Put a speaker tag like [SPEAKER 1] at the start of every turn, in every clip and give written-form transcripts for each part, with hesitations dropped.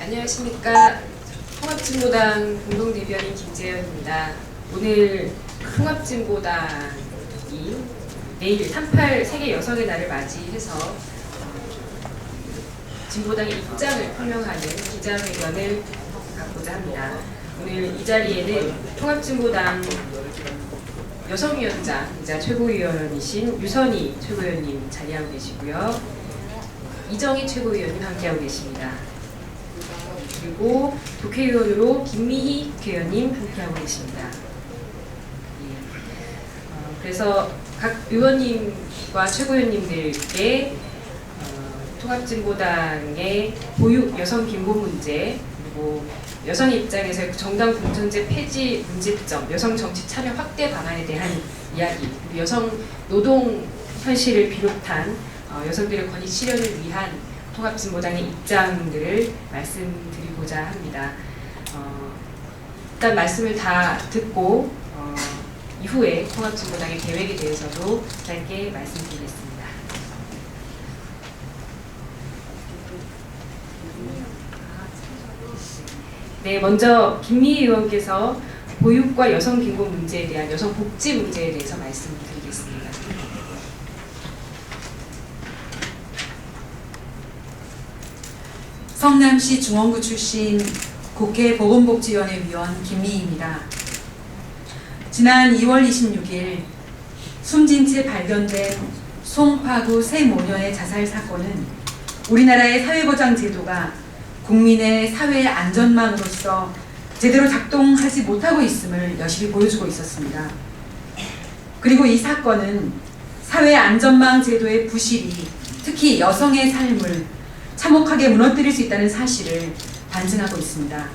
[SPEAKER 1] 안녕하십니까. 통합진보당 공동대변인 김재현입니다. 오늘 통합진보당이 내일 38 세계 여성의 날을 맞이해서 진보당의 입장을 표명하는 기자회견을 갖고자 합니다. 오늘 이 자리에는 통합진보당 여성위원장이자 최고위원이신 유선희 최고위원님 자리하고 계시고요. 이정희 최고위원님 함께하고 계십니다. 그리고 국회의원으로 김미희 국회의원님 함께하고 계십니다. 그래서 각 의원님과 최고위원님들께 통합진보당의 보육 여성 빈곤 문제, 그리고 여성의 입장에서 정당 공천제 폐지 문제점, 여성 정치 참여 확대 방안에 대한 이야기, 그리고 여성 노동 현실을 비롯한 여성들의 권익 실현을 위한 통합진보당의 입장들을 말씀드리고자 합니다. 일단 말씀을 다 듣고 이후에 통합진보당의 계획에 대해서도 짧게 말씀드리겠습니다. 네, 먼저 김미희 의원께서 보육과 여성 빈곤 문제에 대한 여성 복지 문제에 대해서 말씀드리겠습니다.
[SPEAKER 2] 성남시 중원구 출신 국회 보건복지위원회 위원 김미희입니다. 지난 2월 26일 숨진 채 발견된 송파구 세 모녀의 자살 사건은 우리나라의 사회보장 제도가 국민의 사회 안전망으로서 제대로 작동하지 못하고 있음을 여실히 보여주고 있었습니다. 그리고 이 사건은 사회 안전망 제도의 부실이 특히 여성의 삶을 참혹하게 무너뜨릴 수 있다는 사실을 반증하고 있습니다.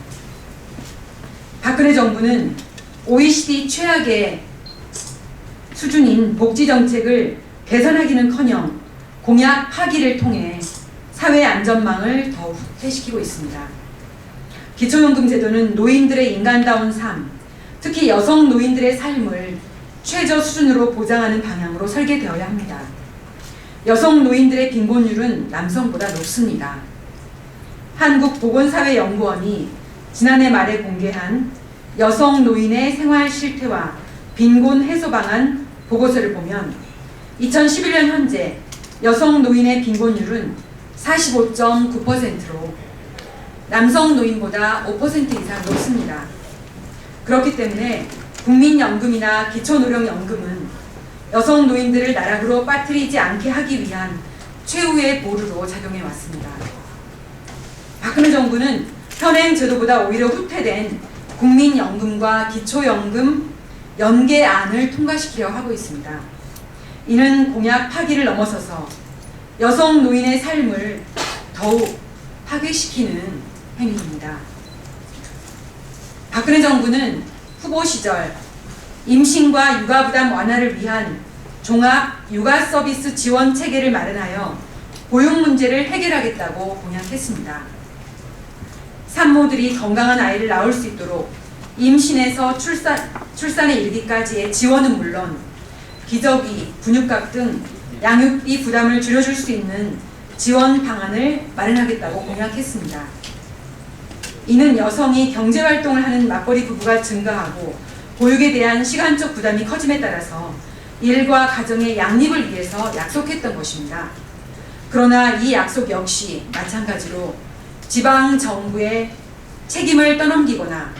[SPEAKER 2] 박근혜 정부는 OECD 최악의 수준인 복지정책을 개선하기는커녕 공약 파기를 통해 사회 안전망을 더욱 후퇴시키고 있습니다. 기초연금 제도는 노인들의 인간다운 삶, 특히 여성 노인들의 삶을 최저 수준으로 보장하는 방향으로 설계되어야 합니다. 여성 노인들의 빈곤율은 남성보다 높습니다. 한국보건사회연구원이 지난해 말에 공개한 여성 노인의 생활 실태와 빈곤 해소 방안 보고서를 보면 2011년 현재 여성 노인의 빈곤율은 45.9%로 남성 노인보다 5% 이상 높습니다. 그렇기 때문에 국민연금이나 기초노령연금은 여성 노인들을 나락으로 빠뜨리지 않게 하기 위한 최후의 보루로 작용해 왔습니다. 박근혜 정부는 현행 제도보다 오히려 후퇴된 국민연금과 기초연금 연계안을 통과시키려 하고 있습니다. 이는 공약 파기를 넘어서서 여성 노인의 삶을 더욱 파괴시키는 행위입니다. 박근혜 정부는 후보 시절 임신과 육아 부담 완화를 위한 종합 육아 서비스 지원 체계를 마련하여 보육 문제를 해결하겠다고 공약했습니다. 산모들이 건강한 아이를 낳을 수 있도록 임신에서 출산에 이르기까지의 지원은 물론 기저귀, 분유값 등 양육비 부담을 줄여줄 수 있는 지원 방안을 마련하겠다고 공약했습니다. 이는 여성이 경제활동을 하는 맞벌이 부부가 증가하고 보육에 대한 시간적 부담이 커짐에 따라서 일과 가정의 양립을 위해서 약속했던 것입니다. 그러나 이 약속 역시 마찬가지로 지방정부의 책임을 떠넘기거나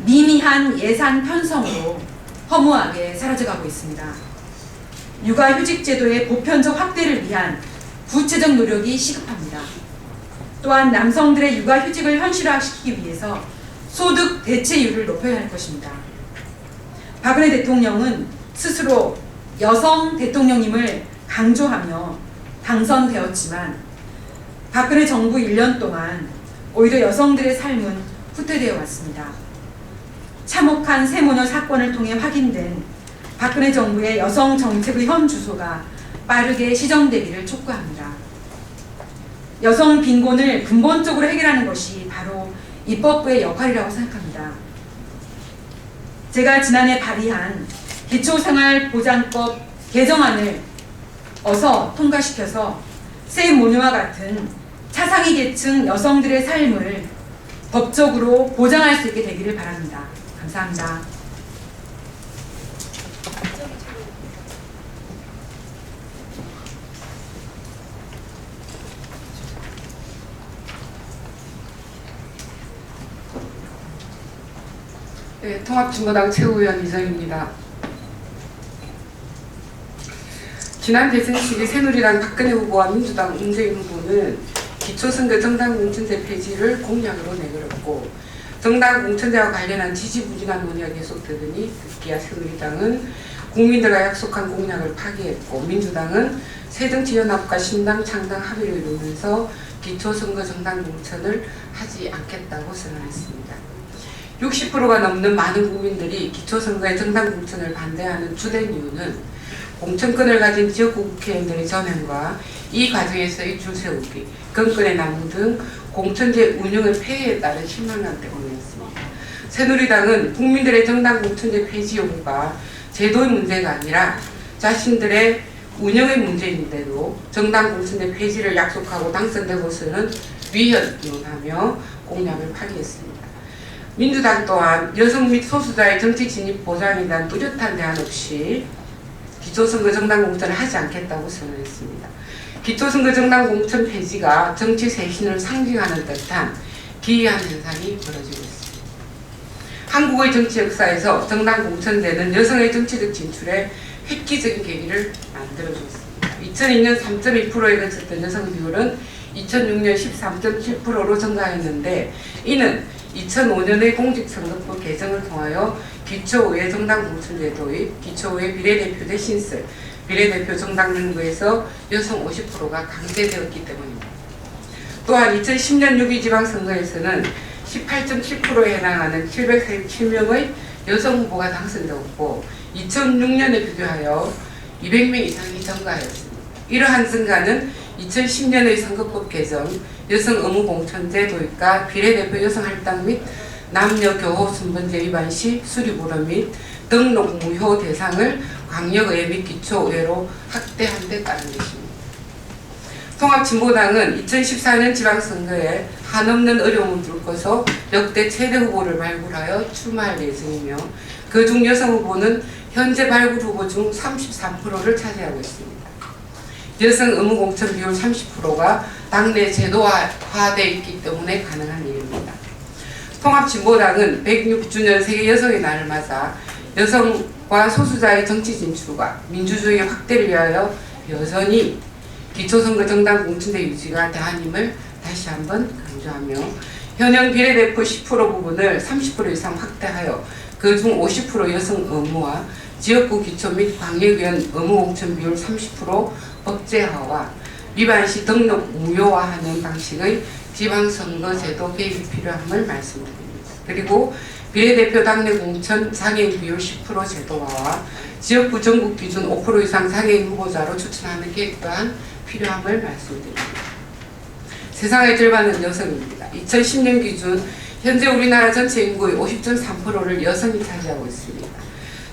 [SPEAKER 2] 미미한 예산 편성으로 허무하게 사라져가고 있습니다. 육아휴직제도의 보편적 확대를 위한 구체적 노력이 시급합니다. 또한 남성들의 육아휴직을 현실화시키기 위해서 소득 대체율을 높여야 할 것입니다. 박근혜 대통령은 스스로 여성 대통령임을 강조하며 당선되었지만 박근혜 정부 1년 동안 오히려 여성들의 삶은 후퇴되어 왔습니다. 참혹한 세모녀 사건을 통해 확인된 박근혜 정부의 여성 정책의 현 주소가 빠르게 시정되기를 촉구합니다. 여성 빈곤을 근본적으로 해결하는 것이 바로 입법부의 역할이라고 생각합니다. 제가 지난해 발의한 기초생활보장법 개정안을 어서 통과시켜서 새 모녀와 같은 차상위 계층 여성들의 삶을 법적으로 보장할 수 있게 되기를 바랍니다. 감사합니다.
[SPEAKER 3] 네, 통합진보당 최고위원 이정입니다. 지난 대선 시기 새누리당 박근혜 후보와 민주당 문재인 후보는 기초선거 정당 공천제 폐지를 공약으로 내걸었고, 정당 공천제와 관련한 지지부진한 논의가 계속되더니 급기야 새누리당은 국민들과 약속한 공약을 파기했고, 민주당은 새정치연합과 신당 창당 합의를 이루면서 기초선거 정당 공천을 하지 않겠다고 선언했습니다. 60%가 넘는 많은 국민들이 기초선거의 정당 공천을 반대하는 주된 이유는 공천권을 가진 지역구 국회의원들의 전행과 이 과정에서의 줄세우기, 건건의 나무 등 공천제 운영의 폐해에 따른 실망감 때문이었습니다. 새누리당은 국민들의 정당 공천제 폐지 요구가 제도의 문제가 아니라 자신들의 운영의 문제인데도 정당 공천제 폐지를 약속하고 당선되고서는 위헌이용하며 공약을 파기했습니다. 민주당 또한 여성 및 소수자의 정치 진입 보장에 대한 뚜렷한 대안 없이 기초선거 정당 공천을 하지 않겠다고 선언했습니다. 기초선거 정당 공천 폐지가 정치 쇄신을 상징하는 듯한 기이한 현상이 벌어지고 있습니다. 한국의 정치 역사에서 정당 공천제는 여성의 정치적 진출에 획기적인 계기를 만들어줬습니다. 2002년 3.2%에 그쳤던 여성 비율은 2006년 13.7%로 증가했는데, 이는 2005년의 공직선거법 개정을 통하여 기초의회 정당 공천제 도입, 기초의회 비례대표 신설, 비례대표 정당 선거에서 여성 50%가 강제되었기 때문입니다. 또한 2010년 6.2 지방선거에서는 18.7%에 해당하는 747명의 여성 후보가 당선되었고, 2006년에 비교하여 200명 이상이 증가하였습니다. 이러한 증가는 2010년의 선거법 개정, 여성 의무 공천제 도입과 비례대표 여성 할당 및 남녀 교호 순번제 위반 시 수리불허 및 등록 무효 대상을 광역의회 및 기초의회로 확대한 데 따른 것입니다. 통합진보당은 2014년 지방선거에 한없는 어려움을 뚫고서 역대 최대 후보를 발굴하여 출마할 예정이며, 그중 여성 후보는 현재 발굴 후보 중 33%를 차지하고 있습니다. 여성 의무 공천 비율 30%가 당내 제도화되어 있기 때문에 가능한 일입니다. 통합진보당은 106주년 세계 여성의 날을 맞아 여성과 소수자의 정치 진출과 민주주의 확대를 위하여 여전히 기초선거 정당 공천제 유지가 대안임을 다시 한번 강조하며, 현행 비례대표 10% 부분을 30% 이상 확대하여 그중 50% 여성 의무와 지역구 기초 및 광역의원 의무 공천 비율 30% 법제화와 위반 시 등록 무효화하는 방식의 지방선거제도 개입이 필요함을 말씀드립니다. 그리고 비례대표 당내 공천 장애인 비율 10% 제도화와 지역구 전국 기준 5% 이상 장애인 후보자로 추천하는 계획 또한 필요함을 말씀드립니다. 세상의 절반은 여성입니다. 2010년 기준 현재 우리나라 전체 인구의 50.3%를 여성이 차지하고 있습니다.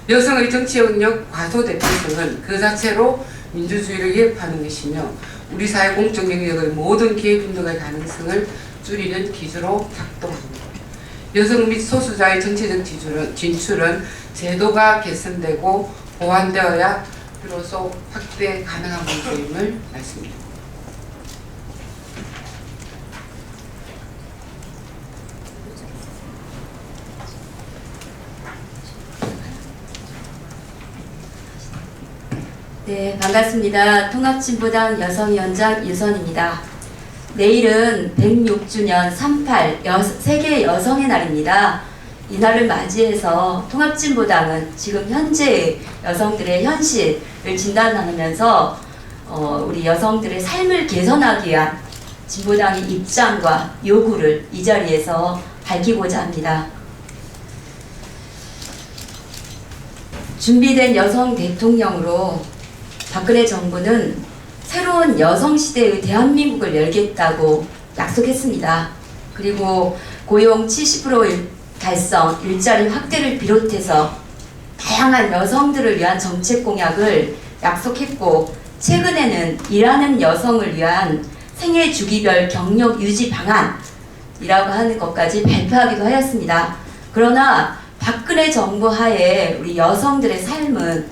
[SPEAKER 3] 여성의 정치 영역 과소 대표성은 그 자체로 민주주의를 위협하는 것이며, 우리 사회 공적 영역의 모든 기회 빈도의 가능성을 줄이는 기조로 작동합니다. 여성 및 소수자의 정치적 진출은 제도가 개선되고 보완되어야 비로소 확대 가능한 문제임을 말씀드립니다.
[SPEAKER 4] 네, 반갑습니다. 통합진보당 여성위원장 유선입니다. 내일은 106주년 38 세계 여성의 날입니다. 이 날을 맞이해서 통합진보당은 지금 현재의 여성들의 현실을 진단하면서 우리 여성들의 삶을 개선하기 위한 진보당의 입장과 요구를 이 자리에서 밝히고자 합니다. 준비된 여성 대통령으로 박근혜 정부는 새로운 여성 시대의 대한민국을 열겠다고 약속했습니다. 그리고 고용 70% 달성, 일자리 확대를 비롯해서 다양한 여성들을 위한 정책 공약을 약속했고, 최근에는 일하는 여성을 위한 생애 주기별 경력 유지 방안이라고 하는 것까지 발표하기도 하였습니다. 그러나 박근혜 정부 하에 우리 여성들의 삶은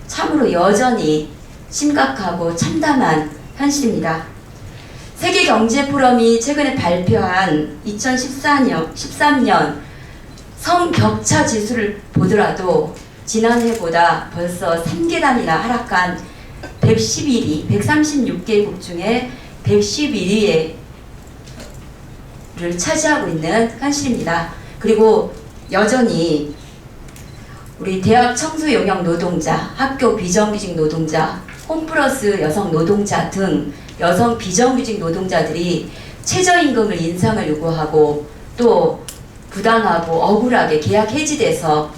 [SPEAKER 4] 참으로 여전히 심각하고 참담한 현실입니다. 세계경제포럼이 최근에 발표한 2013년 성격차 지수를 보더라도 지난해보다 벌써 3계단이나 하락한 136개국 중에 111위를 차지하고 있는 현실입니다. 그리고 여전히 우리 대학 청소 영역 노동자, 학교 비정규직 노동자, 홈플러스 여성 노동자 등 여성 비정규직 노동자들이 최저임금을 인상을 요구하고 또 부당하고 억울하게 계약 해지돼서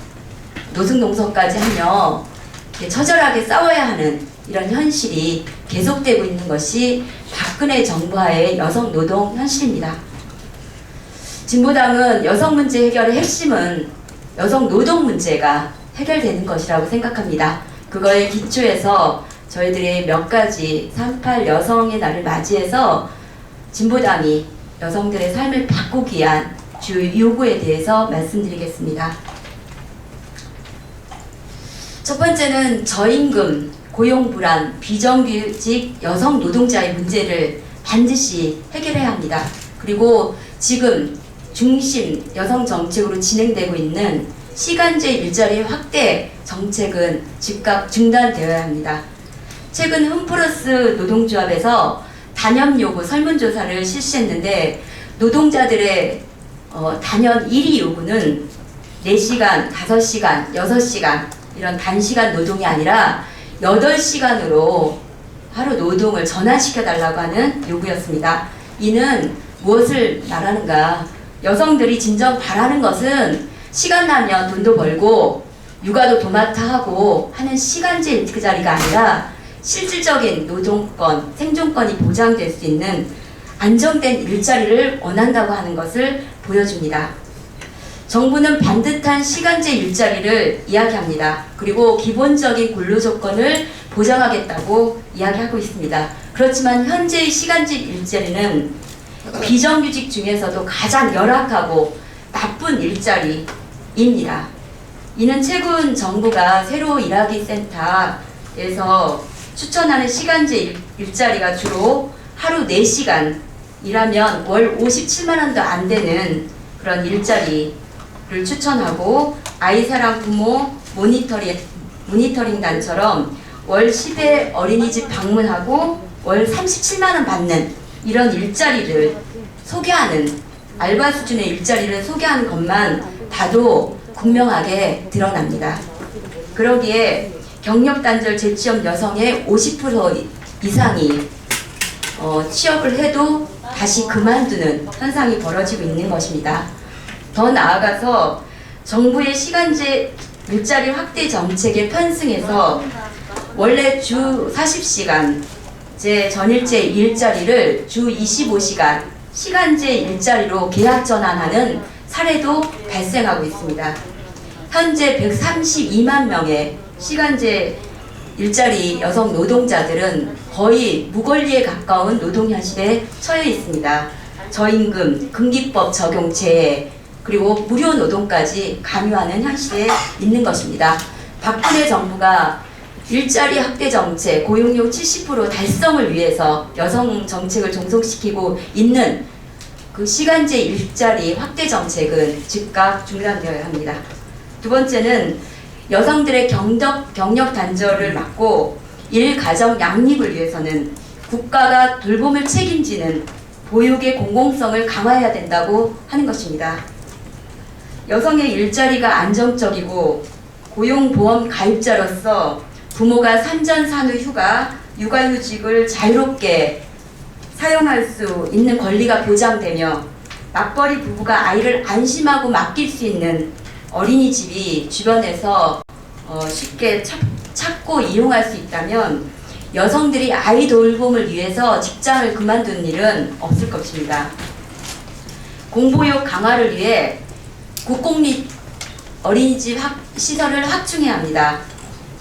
[SPEAKER 4] 노숙농성까지 하며 처절하게 싸워야 하는 이런 현실이 계속되고 있는 것이 박근혜 정부하의 여성 노동 현실입니다. 진보당은 여성 문제 해결의 핵심은 여성 노동 문제가 해결되는 것이라고 생각합니다. 그거에 기초해서 저희들이 몇 가지 3.8 여성의 날을 맞이해서 진보당이 여성들의 삶을 바꾸기 위한 주요 요구에 대해서 말씀드리겠습니다. 첫 번째는 저임금, 고용불안, 비정규직 여성 노동자의 문제를 반드시 해결해야 합니다. 그리고 지금 중심 여성 정책으로 진행되고 있는 시간제 일자리 확대 정책은 즉각 중단되어야 합니다. 최근 홈플러스 노동조합에서 단연 요구 설문조사를 실시했는데 노동자들의 단연 1위 요구는 4시간, 5시간, 6시간 이런 단시간 노동이 아니라 8시간으로 하루 노동을 전환시켜달라고 하는 요구였습니다. 이는 무엇을 말하는가? 여성들이 진정 바라는 것은 시간 나면 돈도 벌고 육아도 도맡아 하고 하는 시간제 일자리가 아니라 실질적인 노동권, 생존권이 보장될 수 있는 안정된 일자리를 원한다고 하는 것을 보여줍니다. 정부는 반듯한 시간제 일자리를 이야기합니다. 그리고 기본적인 근로조건을 보장하겠다고 이야기하고 있습니다. 그렇지만 현재의 시간제 일자리는 비정규직 중에서도 가장 열악하고 나쁜 일자리입니다. 이는 최근 정부가 새로 일하기 센터에서 추천하는 시간제 일자리가 주로 하루 4시간 일하면 월 57만 원도 안 되는 그런 일자리를 추천하고 아이사랑 부모 모니터링 단처럼 월 10회 어린이집 방문하고 월 37만 원 받는 이런 일자리를 소개하는 알바 수준의 일자리를 소개하는 것만 봐도 분명하게 드러납니다. 그러기에 경력단절 재취업 여성의 50% 이상이 취업을 해도 다시 그만두는 현상이 벌어지고 있는 것입니다. 더 나아가서 정부의 시간제 일자리 확대 정책에 편승해서 원래 주 40시간 제 전일제 일자리를 주 25시간 시간제 일자리로 계약 전환하는 사례도 발생하고 있습니다. 현재 132만 명의 시간제 일자리 여성 노동자들은 거의 무권리에 가까운 노동 현실에 처해 있습니다. 저임금, 금기법 적용 제해, 그리고 무료 노동까지 강요하는 현실에 있는 것입니다. 박근혜 정부가 일자리 확대 정책, 고용률 70% 달성을 위해서 여성 정책을 종속시키고 있는 그 시간제 일자리 확대 정책은 즉각 중단되어야 합니다. 두 번째는 여성들의 경력 단절을 막고 일가정 양립을 위해서는 국가가 돌봄을 책임지는 보육의 공공성을 강화해야 된다고 하는 것입니다. 여성의 일자리가 안정적이고 고용보험 가입자로서 부모가 산전산후 휴가, 육아휴직을 자유롭게 사용할 수 있는 권리가 보장되며 맞벌이 부부가 아이를 안심하고 맡길 수 있는 어린이집이 주변에서 쉽게 찾고 이용할 수 있다면 여성들이 아이 돌봄을 위해서 직장을 그만두는 일은 없을 것입니다. 공보육 강화를 위해 국공립 어린이집 시설을 확충해야 합니다.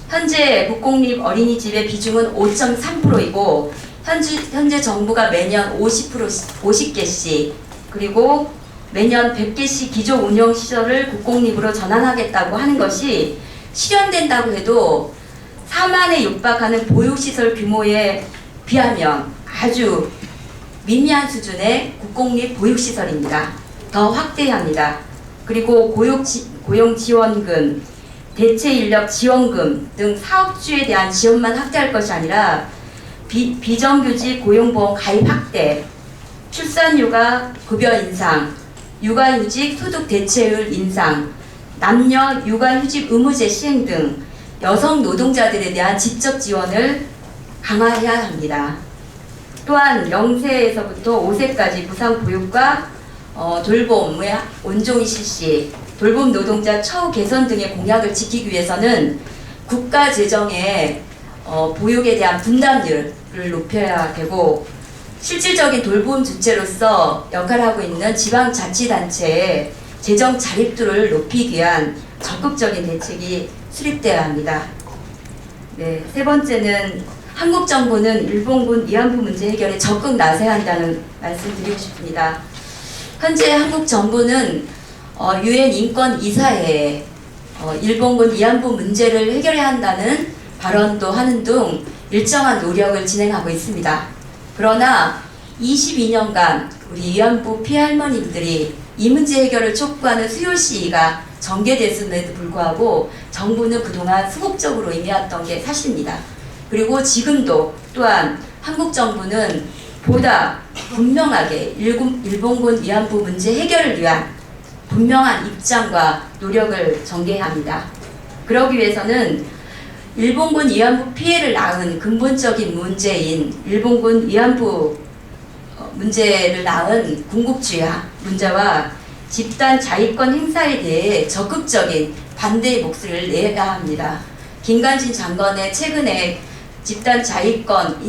[SPEAKER 4] 현재 국공립 어린이집의 비중은 5.3%이고 현재 정부가 매년 50개씩 그리고 매년 100개씩 기존 운영 시설을 국공립으로 전환하겠다고 하는 것이 실현된다고 해도 4만에 육박하는 보육시설 규모에 비하면 아주 미미한 수준의 국공립 보육시설입니다. 더 확대해야 합니다. 그리고 고용지원금, 대체인력 지원금 등 사업주에 대한 지원만 확대할 것이 아니라 비정규직 고용보험 가입 확대, 출산휴가 급여 인상, 육아휴직 소득 대체율 인상, 남녀 육아휴직 의무제 시행 등 여성 노동자들에 대한 직접 지원을 강화해야 합니다. 또한 0세에서부터 5세까지 무상보육과 돌봄의 온종일 실시, 돌봄 노동자 처우 개선 등의 공약을 지키기 위해서는 국가 재정의 보육에 대한 분담률을 높여야 되고 실질적인 돌봄 주체로서 역할을 하고 있는 지방자치단체의 재정 자립도를 높이기 위한 적극적인 대책이 수립되어야 합니다. 네, 세 번째는 한국 정부는 일본군 위안부 문제 해결에 적극 나서야 한다는 말씀 드리고 싶습니다. 현재 한국 정부는 유엔 인권 이사회에 일본군 위안부 문제를 해결해야 한다는 발언도 하는 등 일정한 노력을 진행하고 있습니다. 그러나 22년간 우리 위안부 피해 할머님들이 이 문제 해결을 촉구하는 수요 시위가 전개됐음에도 불구하고 정부는 그동안 수국적으로 임해왔던 게 사실입니다. 그리고 지금도 또한 한국 정부는 보다 분명하게 일본군 위안부 문제 해결을 위한 분명한 입장과 노력을 전개해야 합니다. 그러기 위해서는 일본군 위안부 피해를 낳은 근본적인 문제인 일본군 위안부 문제를 낳은 군국주의 문제와 집단 자위권 행사에 대해 적극적인 반대의 목소리를 내야 합니다. 김관진 장관의 최근에 집단 자위권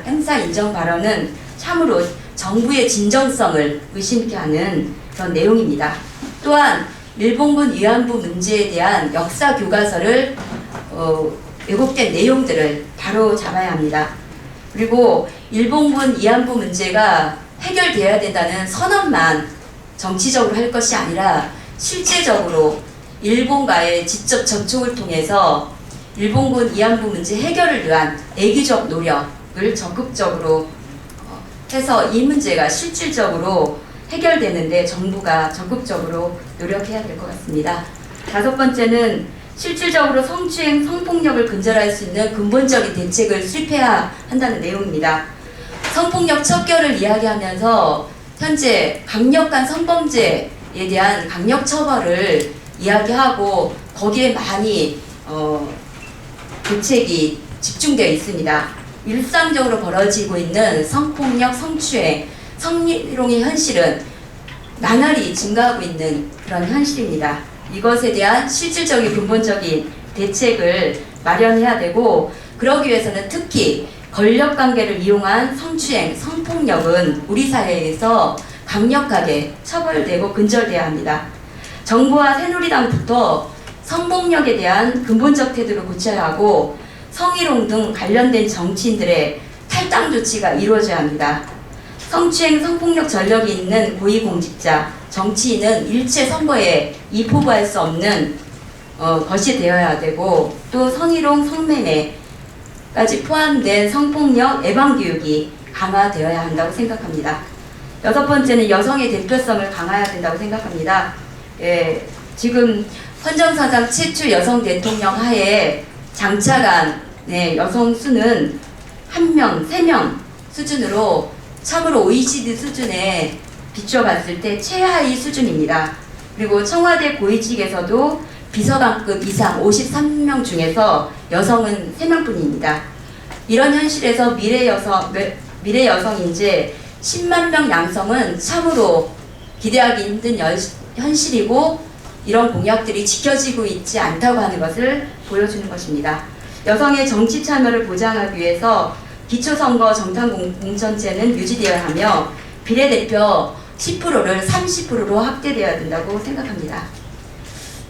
[SPEAKER 4] 행사 인정 발언은 참으로 정부의 진정성을 의심케 하는 그런 내용입니다. 또한 일본군 위안부 문제에 대한 역사 교과서를 왜곡된 내용들을 바로 잡아야 합니다. 그리고 일본군 위안부 문제가 해결되어야 된다는 선언만 정치적으로 할 것이 아니라 실제적으로 일본과의 직접 접촉을 통해서 일본군 위안부 문제 해결을 위한 애기적 노력을 적극적으로 해서 이 문제가 실질적으로 해결되는데 정부가 적극적으로 노력해야 될 것 같습니다. 다섯 번째는 실질적으로 성추행, 성폭력을 근절할 수 있는 근본적인 대책을 수립해야 한다는 내용입니다. 성폭력 척결을 이야기하면서 현재 강력한 성범죄에 대한 강력 처벌을 이야기하고 거기에 많이 대책이 집중되어 있습니다. 일상적으로 벌어지고 있는 성폭력, 성추행, 성희롱의 현실은 나날이 증가하고 있는 그런 현실입니다. 이것에 대한 실질적인 근본적인 대책을 마련해야 되고 그러기 위해서는 특히 권력관계를 이용한 성추행, 성폭력은 우리 사회에서 강력하게 처벌되고 근절돼야 합니다. 정부와 새누리당부터 성폭력에 대한 근본적 태도를 고쳐야 하고 성희롱 등 관련된 정치인들의 탈당 조치가 이루어져야 합니다. 성추행, 성폭력 전력이 있는 고위공직자, 정치인은 일체 선거에 입후보할 수 없는 것이 되어야 되고 또 성희롱, 성매매까지 포함된 성폭력 예방교육이 강화되어야 한다고 생각합니다. 여섯 번째는 여성의 대표성을 강화해야 된다고 생각합니다. 지금 헌정사상 최초 여성 대통령 하에 장차관 여성 수는 1명, 3명 수준으로 참으로 OECD 수준에 비춰봤을 때 최하위 수준입니다. 그리고 청와대 고위직에서도 비서관급 이상 53명 중에서 여성은 3명뿐입니다. 이런 현실에서 미래 여성 인재 10만 명 양성은 참으로 기대하기 힘든 현실이고 이런 공약들이 지켜지고 있지 않다고 하는 것을 보여주는 것입니다. 여성의 정치 참여를 보장하기 위해서 기초선거 정당공천제는 유지되어야 하며 비례대표 10%를 30%로 확대되어야 된다고 생각합니다.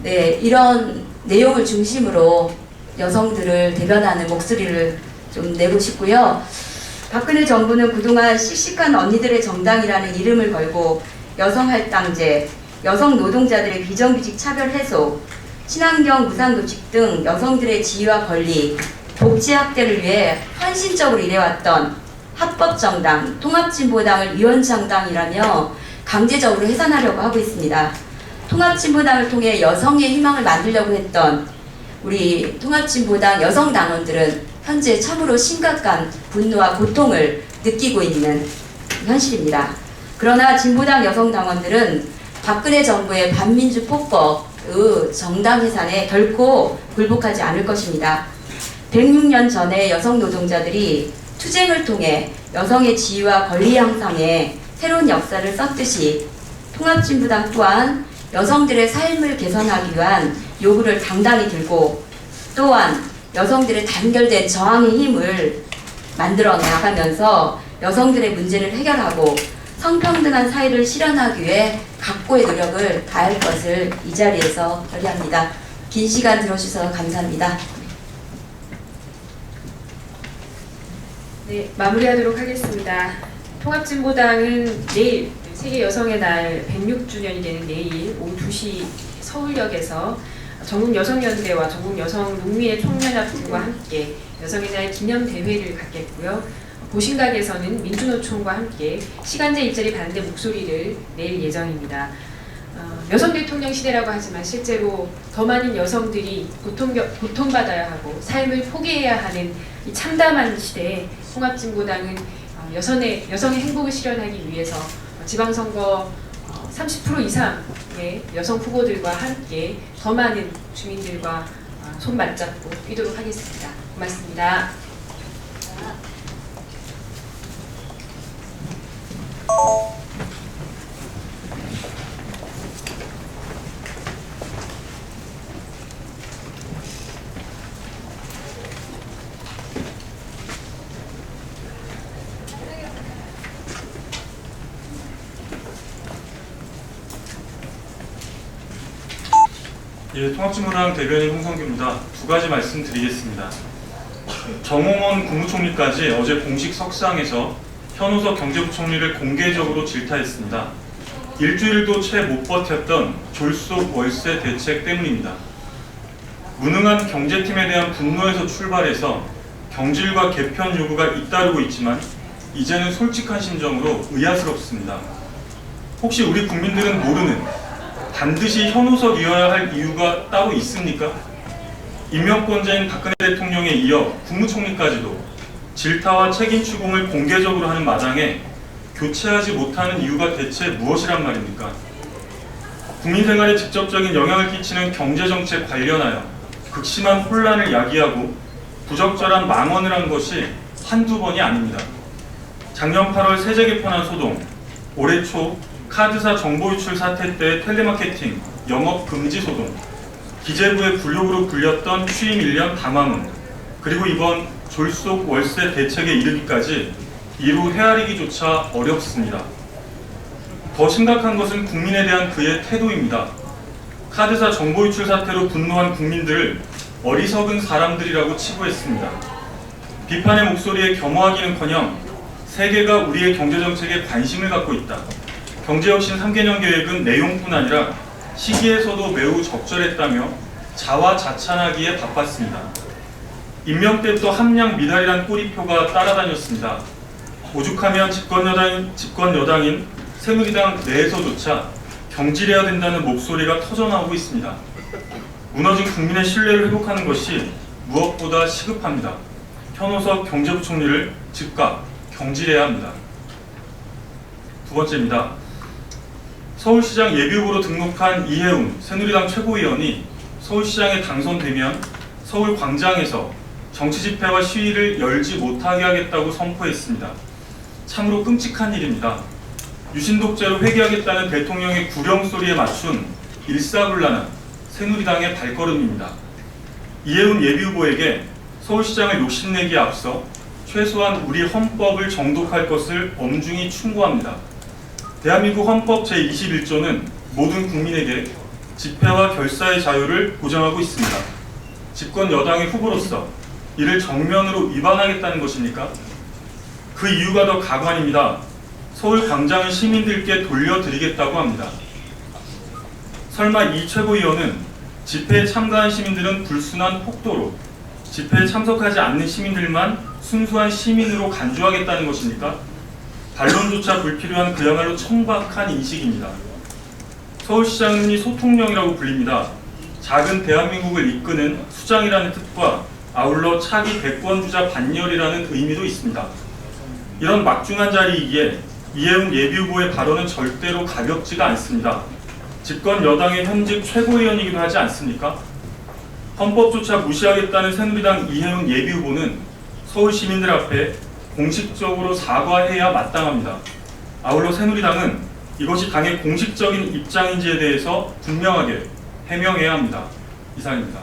[SPEAKER 4] 이런 내용을 중심으로 여성들을 대변하는 목소리를 좀 내고 싶고요. 박근혜 정부는 그동안 씩씩한 언니들의 정당이라는 이름을 걸고 여성할당제, 여성 노동자들의 비정규직 차별 해소, 친환경 무상급식 등 여성들의 지위와 권리, 복지 확대를 위해 헌신적으로 일해왔던 합법정당, 통합진보당을 위헌정당이라며 강제적으로 해산하려고 하고 있습니다. 통합진보당을 통해 여성의 희망을 만들려고 했던 우리 통합진보당 여성당원들은 현재 참으로 심각한 분노와 고통을 느끼고 있는 현실입니다. 그러나 진보당 여성당원들은 박근혜 정부의 반민주 폭거의 정당 해산에 결코 굴복하지 않을 것입니다. 106년 전에 여성 노동자들이 투쟁을 통해 여성의 지위와 권리 향상에 새로운 역사를 썼듯이 통합진보당 또한 여성들의 삶을 개선하기 위한 요구를 당당히 들고 또한 여성들의 단결된 저항의 힘을 만들어 나가면서 여성들의 문제를 해결하고 성평등한 사회를 실현하기 위해 각고의 노력을 다할 것을 이 자리에서 결의합니다. 긴 시간 들어주셔서 감사합니다.
[SPEAKER 1] 네, 마무리하도록 하겠습니다. 통합진보당은 내일 세계 여성의 날 106주년이 되는 내일 오후 2시 서울역에서 전국 여성연대와 전국 여성 농민의 총연합 등과 함께 여성의 날 기념 대회를 갖겠고요. 보신각에서는 민주노총과 함께 시간제 일자리 반대 목소리를 낼 예정입니다. 여성 대통령 시대라고 하지만 실제로 더 많은 여성들이 고통받아야 하고 삶을 포기해야 하는 이 참담한 시대에 통합진보당은 여성의 행복을 실현하기 위해서 지방선거 30% 이상의 여성 후보들과 함께 더 많은 주민들과 손 맞잡고 뛰도록 하겠습니다. 고맙습니다.
[SPEAKER 5] 예, 통합진보당 대변인 홍성규입니다. 두 가지 말씀드리겠습니다. 정홍원 국무총리까지 어제 공식 석상에서 현우석 경제부총리를 공개적으로 질타했습니다. 일주일도 채 못 버텼던 졸속 월세 대책 때문입니다. 무능한 경제팀에 대한 분노에서 출발해서 경질과 개편 요구가 잇따르고 있지만 이제는 솔직한 심정으로 의아스럽습니다. 혹시 우리 국민들은 모르는 반드시 현우석이어야 할 이유가 따로 있습니까? 임명권자인 박근혜 대통령에 이어 국무총리까지도 질타와 책임 추궁을 공개적으로 하는 마당에 교체하지 못하는 이유가 대체 무엇이란 말입니까? 국민 생활에 직접적인 영향을 끼치는 경제정책 관련하여 극심한 혼란을 야기하고 부적절한 망언을 한 것이 한두 번이 아닙니다. 작년 8월 세제 개편안 소동, 올해 초 카드사 정보 유출 사태 때 텔레마케팅, 영업 금지 소동, 기재부의 굴욕으로 불렸던 취임 1년 담화문, 그리고 이번 졸속 월세 대책에 이르기까지 이루 헤아리기조차 어렵습니다. 더 심각한 것은 국민에 대한 그의 태도입니다. 카드사 정보 유출 사태로 분노한 국민들을 어리석은 사람들이라고 치부했습니다. 비판의 목소리에 겸허하기는커녕 세계가 우리의 경제정책에 관심을 갖고 있다. 경제혁신 3개년 계획은 내용뿐 아니라 시기에서도 매우 적절했다며 자화자찬하기에 바빴습니다. 임명 때부터 함량 미달이란 꼬리표가 따라다녔습니다. 오죽하면 집권여당인 새누리당 내에서조차 경질해야 된다는 목소리가 터져나오고 있습니다. 무너진 국민의 신뢰를 회복하는 것이 무엇보다 시급합니다. 현우석 경제부총리를 즉각 경질해야 합니다. 두 번째입니다. 서울시장 예비후보로 등록한 이혜훈 새누리당 최고위원이 서울시장에 당선되면 서울 광장에서 정치집회와 시위를 열지 못하게 하겠다고 선포했습니다. 참으로 끔찍한 일입니다. 유신독재로 회귀하겠다는 대통령의 구령소리에 맞춘 일사불란한 새누리당의 발걸음입니다. 이혜훈 예비후보에게 서울시장을 욕심내기에 앞서 최소한 우리 헌법을 정독할 것을 엄중히 충고합니다. 대한민국 헌법 제21조는 모든 국민에게 집회와 결사의 자유를 보장하고 있습니다. 집권 여당의 후보로서 이를 정면으로 위반하겠다는 것입니까? 그 이유가 더 가관입니다. 서울 광장은 시민들께 돌려드리겠다고 합니다. 설마 이 최고위원은 집회에 참가한 시민들은 불순한 폭도로, 집회에 참석하지 않는 시민들만 순수한 시민으로 간주하겠다는 것입니까? 반론조차 불필요한 그야말로 천박한 인식입니다. 서울시장은 흔히 소통령이라고 불립니다. 작은 대한민국을 이끄는 수장이라는 뜻과 아울러 차기 대권주자 반열이라는 의미도 있습니다. 이런 막중한 자리이기에 이해운 예비후보의 발언은 절대로 가볍지가 않습니다. 집권 여당의 현직 최고위원이기도 하지 않습니까? 헌법조차 무시하겠다는 새누리당 이해운 예비후보는 서울 시민들 앞에 공식적으로 사과해야 마땅합니다. 아울러 새누리당은 이것이 당의 공식적인 입장인지에 대해서 분명하게 해명해야 합니다. 이상입니다.